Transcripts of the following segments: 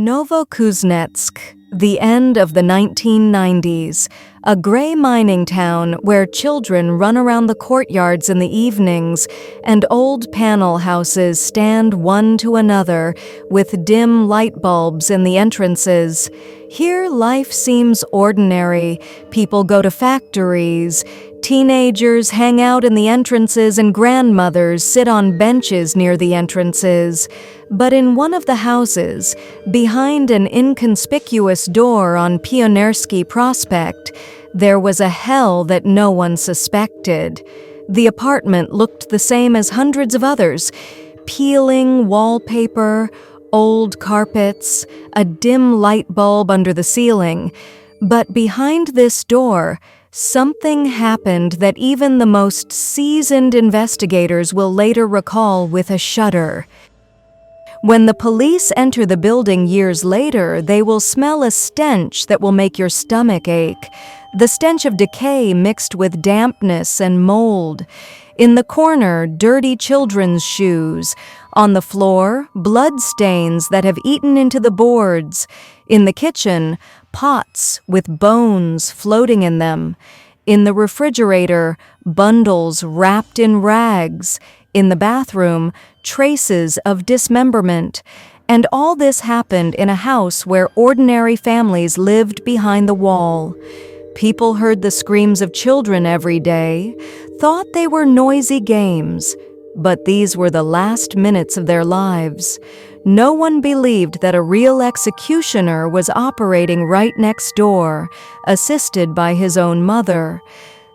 Novokuznetsk, the end of the 1990s, a gray mining town where children run around the courtyards in the evenings and old panel houses stand one to another with dim light bulbs in the entrances. Here life seems ordinary. People go to factories. Teenagers hang out in the entrances and grandmothers sit on benches near the entrances. But in one of the houses, behind an inconspicuous door on Pionersky Prospect, there was a hell that no one suspected. The apartment looked the same as hundreds of others: peeling wallpaper, old carpets, a dim light bulb under the ceiling. But behind this door, something happened that even the most seasoned investigators will later recall with a shudder. When the police enter the building years later, they will smell a stench that will make your stomach ache. The stench of decay mixed with dampness and mold. In the corner, dirty children's shoes. On the floor, blood stains that have eaten into the boards. In the kitchen, pots with bones floating in them. In the refrigerator, bundles wrapped in rags. In the bathroom, traces of dismemberment. And all this happened in a house where ordinary families lived behind the wall. People heard the screams of children every day, thought they were noisy games, but these were the last minutes of their lives. No one believed that a real executioner was operating right next door, assisted by his own mother.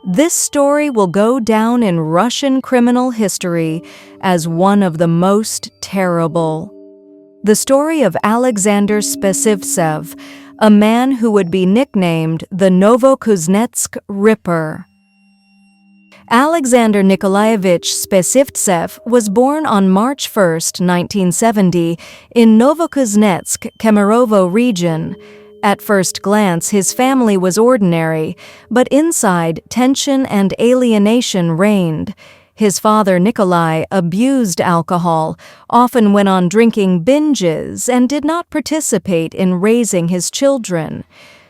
This story will go down in Russian criminal history as one of the most terrible. The story of Alexander Spesivtsev, a man who would be nicknamed the Novokuznetsk Ripper. Alexander Nikolaevich Spesivtsev was born on March 1, 1970, in Novokuznetsk, Kemerovo region. At first glance, his family was ordinary, but inside, tension and alienation reigned. His father, Nikolai, abused alcohol, often went on drinking binges, and did not participate in raising his children.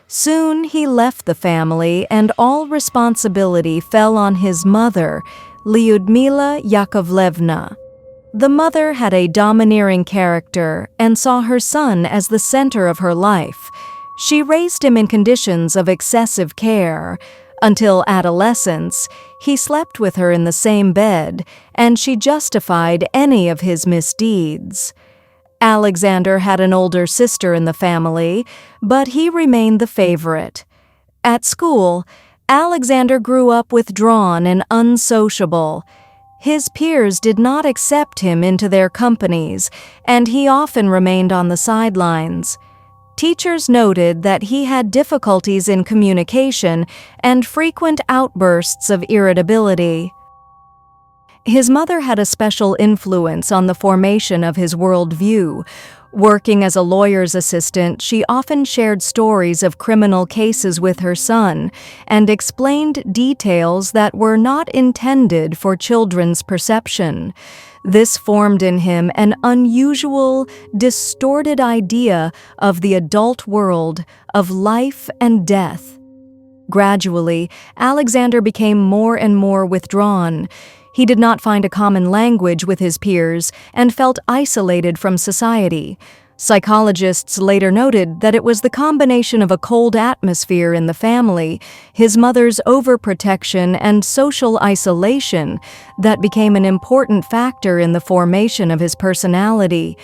Soon he left the family, and all responsibility fell on his mother, Lyudmila Yakovlevna. The mother had a domineering character and saw her son as the center of her life. She raised him in conditions of excessive care. Until adolescence, he slept with her in the same bed, and she justified any of his misdeeds. Alexander had an older sister in the family, but he remained the favorite. At school, Alexander grew up withdrawn and unsociable. His peers did not accept him into their companies, and he often remained on the sidelines. Teachers noted that he had difficulties in communication and frequent outbursts of irritability. His mother had a special influence on the formation of his worldview. Working as a lawyer's assistant, she often shared stories of criminal cases with her son and explained details that were not intended for children's perception. This formed in him an unusual, distorted idea of the adult world, of life and death. Gradually, Alexander became more and more withdrawn. He did not find a common language with his peers and felt isolated from society. Psychologists later noted that it was the combination of a cold atmosphere in the family, his mother's overprotection, and social isolation that became an important factor in the formation of his personality.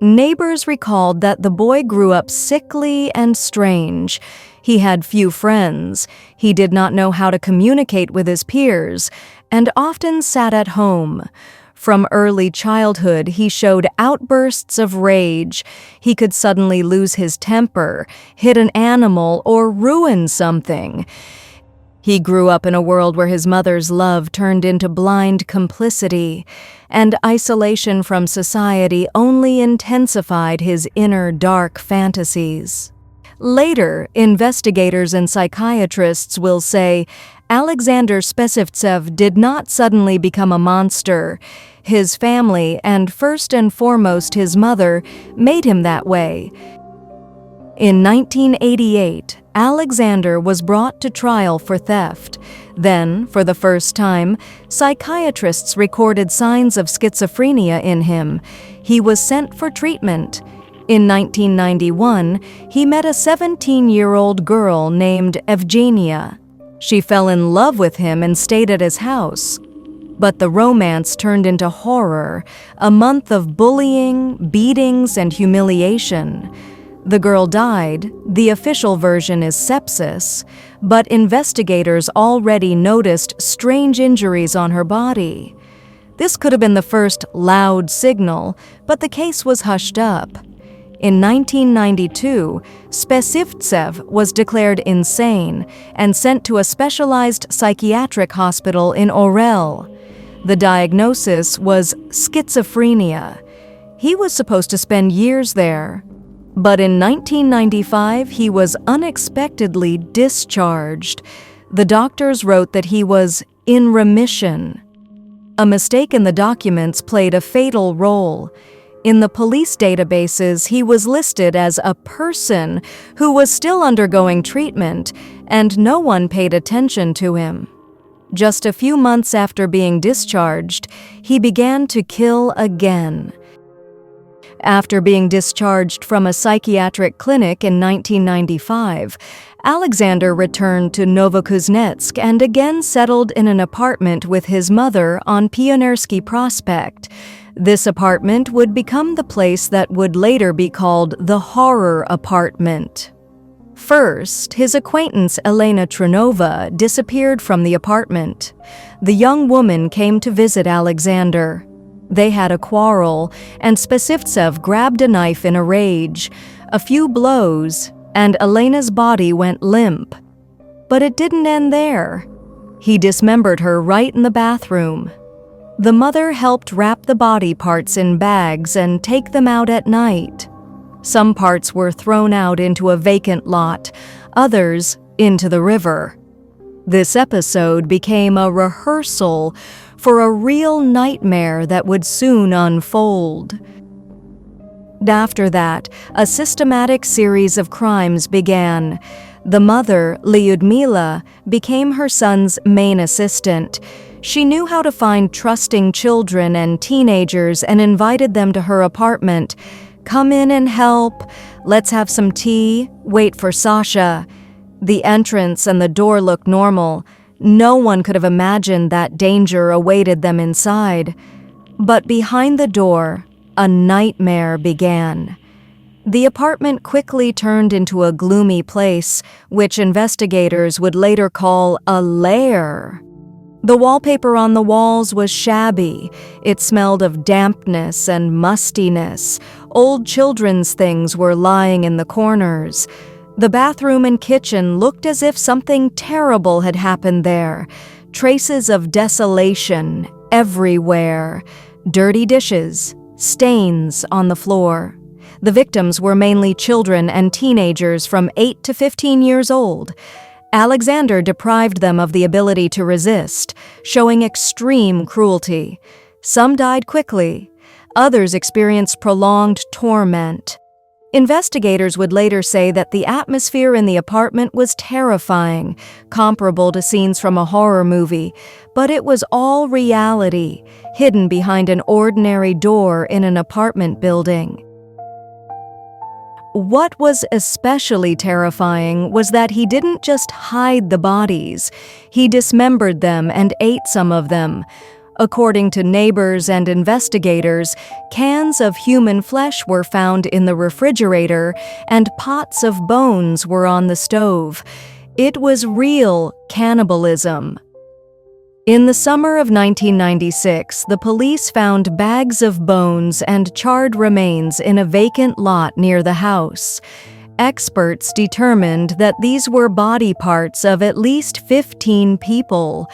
Neighbors recalled that the boy grew up sickly and strange. He had few friends, he did not know how to communicate with his peers, and often sat at home. From early childhood, he showed outbursts of rage. He could suddenly lose his temper, hit an animal, or ruin something. He grew up in a world where his mother's love turned into blind complicity, and isolation from society only intensified his inner dark fantasies. Later, investigators and psychiatrists will say Alexander Spesivtsev did not suddenly become a monster. His family, and first and foremost his mother, made him that way. In 1988, Alexander was brought to trial for theft. Then, for the first time, psychiatrists recorded signs of schizophrenia in him. He was sent for treatment. In 1991, he met a 17-year-old girl named Evgenia. She fell in love with him and stayed at his house. But the romance turned into horror, a month of bullying, beatings, and humiliation. The girl died. The official version is sepsis, but investigators already noticed strange injuries on her body. This could have been the first loud signal, but the case was hushed up. In 1992, Spesivtsev was declared insane and sent to a specialized psychiatric hospital in Orel. The diagnosis was schizophrenia. He was supposed to spend years there. But in 1995, he was unexpectedly discharged. The doctors wrote that he was in remission. A mistake in the documents played a fatal role. In the police databases, he was listed as a person who was still undergoing treatment, and no one paid attention to him. Just a few months after being discharged, he began to kill again. After being discharged from a psychiatric clinic in 1995, Alexander returned to Novokuznetsk and again settled in an apartment with his mother on Pionersky Prospect. This apartment would become the place that would later be called the Horror Apartment. First, his acquaintance Elena Tronova disappeared from the apartment. The young woman came to visit Alexander. They had a quarrel, and Spesivtsev grabbed a knife in a rage. A few blows, and Elena's body went limp. But it didn't end there. He dismembered her right in the bathroom. The mother helped wrap the body parts in bags and take them out at night. Some parts were thrown out into a vacant lot, others into the river. This episode became a rehearsal for a real nightmare that would soon unfold. After that, a systematic series of crimes began. The mother, Lyudmila, became her son's main assistant. She knew how to find trusting children and teenagers and invited them to her apartment. Come in and help. Let's have some tea. Wait for Sasha. The entrance and the door looked normal. No one could have imagined that danger awaited them inside. But behind the door, a nightmare began. The apartment quickly turned into a gloomy place, which investigators would later call a lair. The wallpaper on the walls was shabby. It smelled of dampness and mustiness. Old children's things were lying in the corners. The bathroom and kitchen looked as if something terrible had happened there. Traces of desolation everywhere. Dirty dishes, stains on the floor. The victims were mainly children and teenagers from 8 to 15 years old. Alexander deprived them of the ability to resist, showing extreme cruelty. Some died quickly. Others experienced prolonged torment. Investigators would later say that the atmosphere in the apartment was terrifying, comparable to scenes from a horror movie, but it was all reality, hidden behind an ordinary door in an apartment building. What was especially terrifying was that he didn't just hide the bodies, he dismembered them and ate some of them. According to neighbors and investigators, cans of human flesh were found in the refrigerator and pots of bones were on the stove. It was real cannibalism. In the summer of 1996, the police found bags of bones and charred remains in a vacant lot near the house. Experts determined that these were body parts of at least 15 people,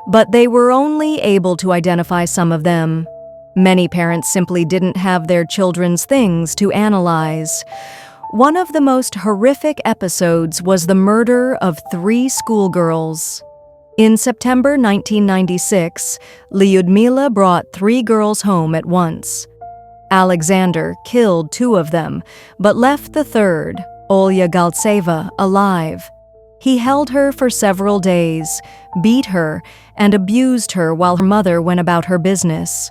but they were only able to identify some of them. Many parents simply didn't have their children's things to analyze. One of the most horrific episodes was the murder of 3 schoolgirls. In September 1996, Lyudmila brought 3 girls home at once. Alexander killed 2 of them, but left the third, Olya Galtseva, alive. He held her for several days, beat her, and abused her while her mother went about her business.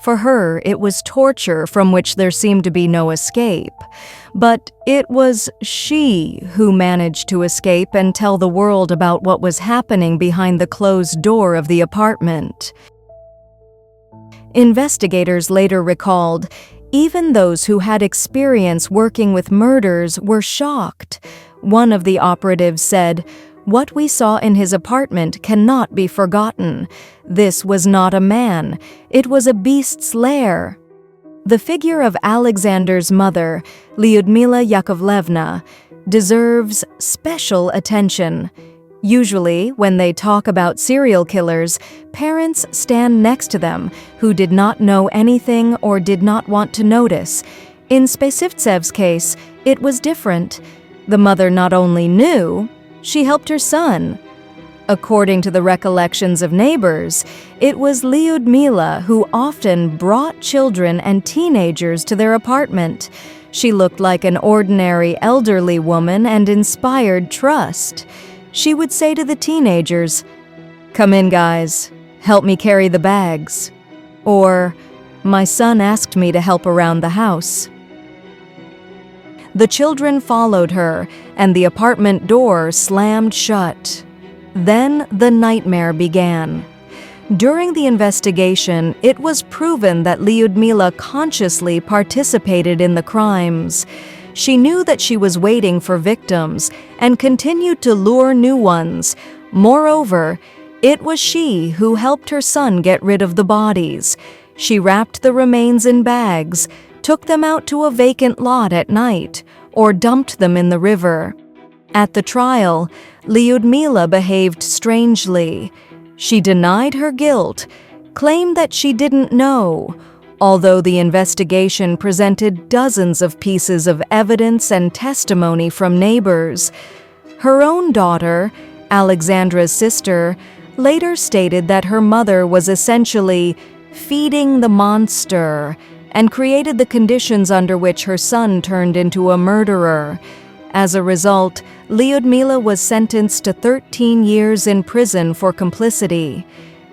For her, it was torture from which there seemed to be no escape. But it was she who managed to escape and tell the world about what was happening behind the closed door of the apartment. Investigators later recalled, even those who had experience working with murders were shocked. One of the operatives said, "What we saw in his apartment cannot be forgotten. This was not a man. It was a beast's lair." The figure of Alexander's mother, Lyudmila Yakovlevna, deserves special attention. Usually, when they talk about serial killers, parents stand next to them who did not know anything or did not want to notice. In Spesivtsev's case, it was different. The mother not only knew, she helped her son. According to the recollections of neighbors, it was Lyudmila who often brought children and teenagers to their apartment. She looked like an ordinary elderly woman and inspired trust. She would say to the teenagers, "Come in, guys. Help me carry the bags." Or, "My son asked me to help around the house." The children followed her, and the apartment door slammed shut. Then the nightmare began. During the investigation, it was proven that Lyudmila consciously participated in the crimes. She knew that she was waiting for victims and continued to lure new ones. Moreover, it was she who helped her son get rid of the bodies. She wrapped the remains in bags, took them out to a vacant lot at night, or dumped them in the river. At the trial, Lyudmila behaved strangely. She denied her guilt, claimed that she didn't know, although the investigation presented dozens of pieces of evidence and testimony from neighbors. Her own daughter, Alexandra's sister, later stated that her mother was essentially feeding the monster and created the conditions under which her son turned into a murderer. As a result, Lyudmila was sentenced to 13 years in prison for complicity.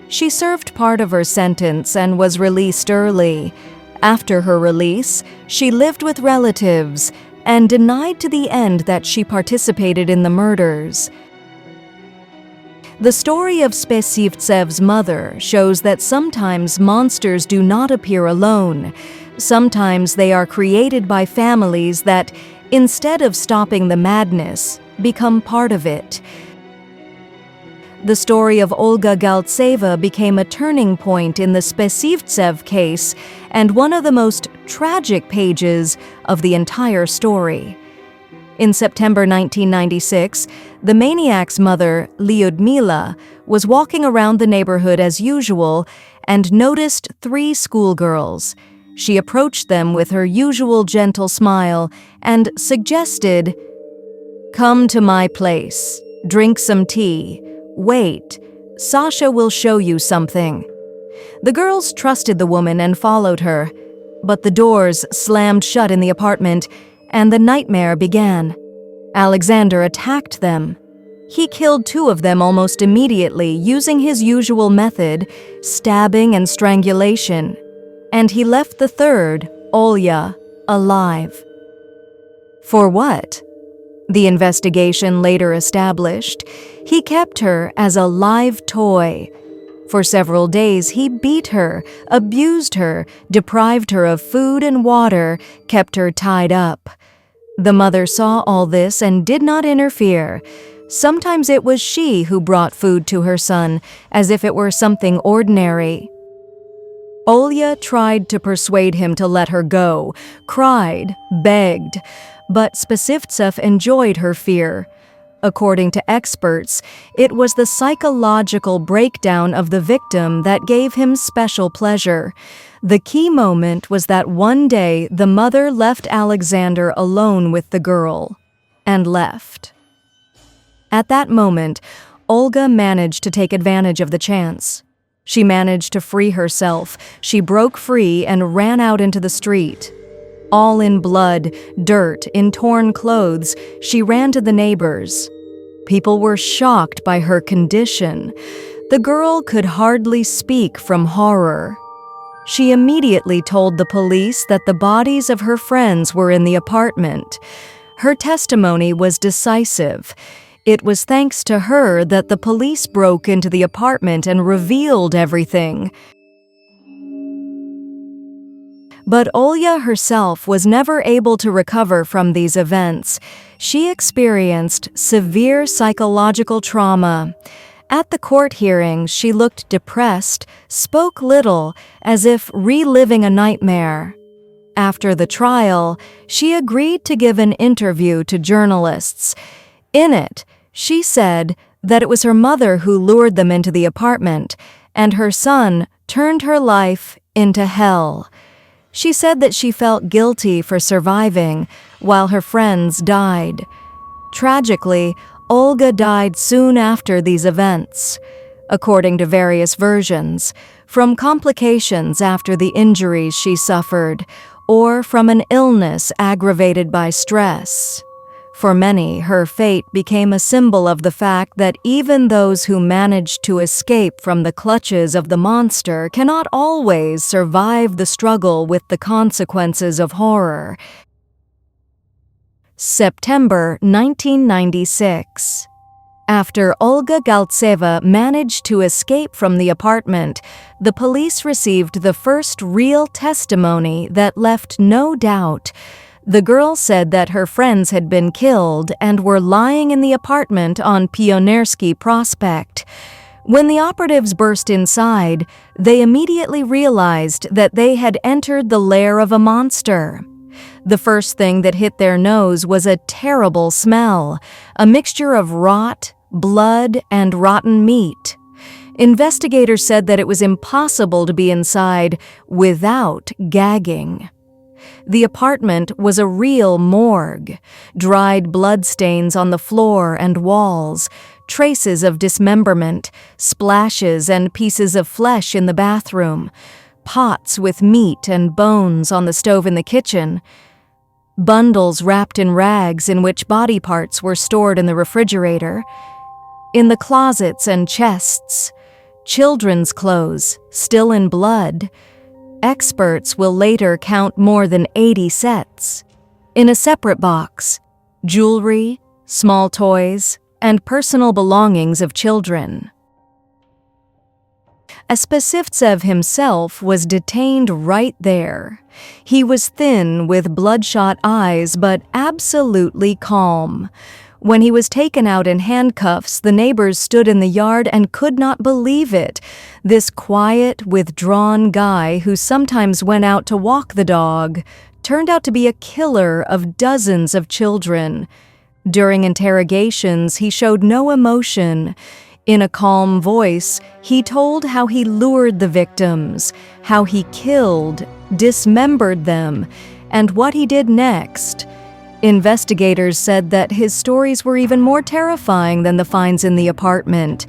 She served part of her sentence and was released early. After her release, she lived with relatives and denied to the end that she participated in the murders. The story of Spesivtsev's mother shows that sometimes monsters do not appear alone. Sometimes they are created by families that, instead of stopping the madness, become part of it. The story of Olga Galtseva became a turning point in the Spesivtsev case and one of the most tragic pages of the entire story. In September 1996, the maniac's mother, Lyudmila, was walking around the neighborhood as usual and noticed 3 schoolgirls. She approached them with her usual gentle smile and suggested, "Come to my place, drink some tea, wait, Sasha will show you something." The girls trusted the woman and followed her, but the doors slammed shut in the apartment and the nightmare began. Alexander attacked them. He killed 2 of them almost immediately using his usual method, stabbing and strangulation. And he left the third, Olya, alive. For what? The investigation later established, he kept her as a live toy. For several days, he beat her, abused her, deprived her of food and water, kept her tied up. The mother saw all this and did not interfere. Sometimes it was she who brought food to her son, as if it were something ordinary. Olya tried to persuade him to let her go, cried, begged, but Spesivtsev enjoyed her fear. According to experts, it was the psychological breakdown of the victim that gave him special pleasure. The key moment was that one day the mother left Alexander alone with the girl and left. At that moment, Olga managed to take advantage of the chance. She managed to free herself. She broke free and ran out into the street. All in blood, dirt, in torn clothes, she ran to the neighbors. People were shocked by her condition. The girl could hardly speak from horror. She immediately told the police that the bodies of her friends were in the apartment. Her testimony was decisive. It was thanks to her that the police broke into the apartment and revealed everything. But Olya herself was never able to recover from these events. She experienced severe psychological trauma. At the court hearings, she looked depressed, spoke little, as if reliving a nightmare. After the trial, she agreed to give an interview to journalists. In it, she said that it was her mother who lured them into the apartment, and her son turned her life into hell. She said that she felt guilty for surviving, while her friends died. Tragically, Olga died soon after these events, according to various versions, from complications after the injuries she suffered, or from an illness aggravated by stress. For many, her fate became a symbol of the fact that even those who managed to escape from the clutches of the monster cannot always survive the struggle with the consequences of horror. September 1996. After Olga Galtseva managed to escape from the apartment, the police received the first real testimony that left no doubt. The girl said that her friends had been killed and were lying in the apartment on Pionersky Prospect. When the operatives burst inside, they immediately realized that they had entered the lair of a monster. The first thing that hit their nose was a terrible smell, a mixture of rot, blood, and rotten meat. Investigators said that it was impossible to be inside without gagging. The apartment was a real morgue. Dried bloodstains on the floor and walls, traces of dismemberment, splashes and pieces of flesh in the bathroom, pots with meat and bones on the stove in the kitchen, bundles wrapped in rags in which body parts were stored in the refrigerator, in the closets and chests, children's clothes still in blood. Experts will later count more than 80 sets. In a separate box, jewelry, small toys, and personal belongings of children. Spesivtsev himself was detained right there. He was thin with bloodshot eyes but absolutely calm. When he was taken out in handcuffs, the neighbors stood in the yard and could not believe it. This quiet, withdrawn guy who sometimes went out to walk the dog turned out to be a killer of dozens of children. During interrogations, he showed no emotion. In a calm voice, he told how he lured the victims, how he killed, dismembered them, and what he did next. Investigators said that his stories were even more terrifying than the finds in the apartment.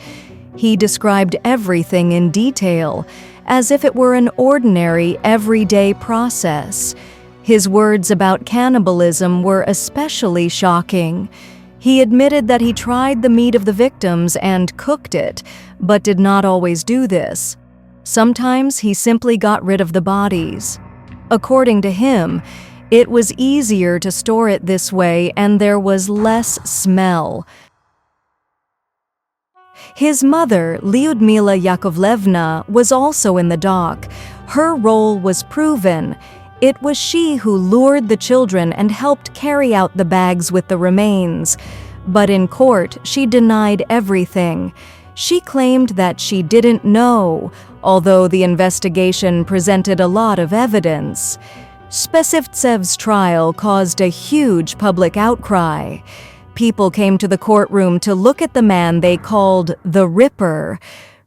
He described everything in detail, as if it were an ordinary, everyday process. His words about cannibalism were especially shocking. He admitted that he tried the meat of the victims and cooked it, but did not always do this. Sometimes he simply got rid of the bodies. According to him, it was easier to store it this way and there was less smell. His mother, Lyudmila Yakovlevna, was also in the dock. Her role was proven. It was she who lured the children and helped carry out the bags with the remains. But in court, she denied everything. She claimed that she didn't know, although the investigation presented a lot of evidence. Spesivtsev's trial caused a huge public outcry. People came to the courtroom to look at the man they called the Ripper.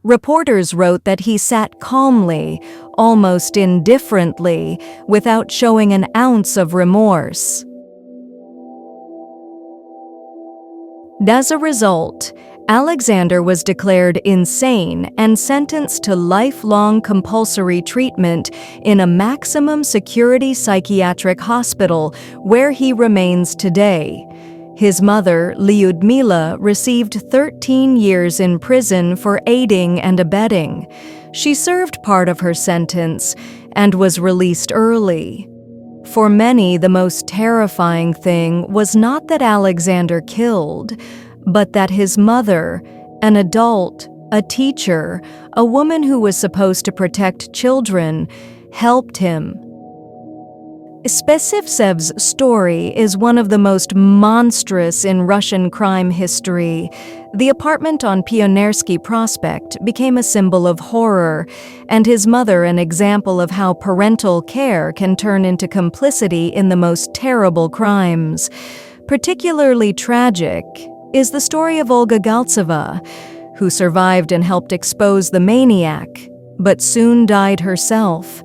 Reporters wrote that he sat calmly, almost indifferently, without showing an ounce of remorse. As a result, Alexander was declared insane and sentenced to lifelong compulsory treatment in a maximum security psychiatric hospital where he remains today. His mother, Lyudmila, received 13 years in prison for aiding and abetting. She served part of her sentence and was released early. For many, the most terrifying thing was not that Alexander killed, but that his mother, an adult, a teacher, a woman who was supposed to protect children, helped him. Spesivtsev's story is one of the most monstrous in Russian crime history. The apartment on Pionersky Prospect became a symbol of horror, and his mother an example of how parental care can turn into complicity in the most terrible crimes. Particularly tragic is the story of Olga Galtseva, who survived and helped expose the maniac, but soon died herself.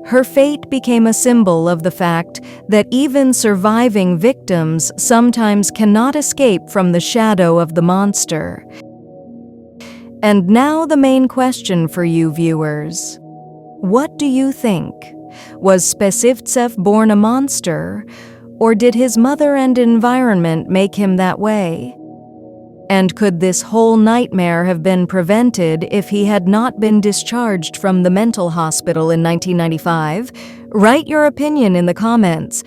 Her fate became a symbol of the fact that even surviving victims sometimes cannot escape from the shadow of the monster. And now the main question for you viewers. What do you think? Was Spesivtsev born a monster, or did his mother and environment make him that way? And could this whole nightmare have been prevented if he had not been discharged from the mental hospital in 1995? Write your opinion in the comments.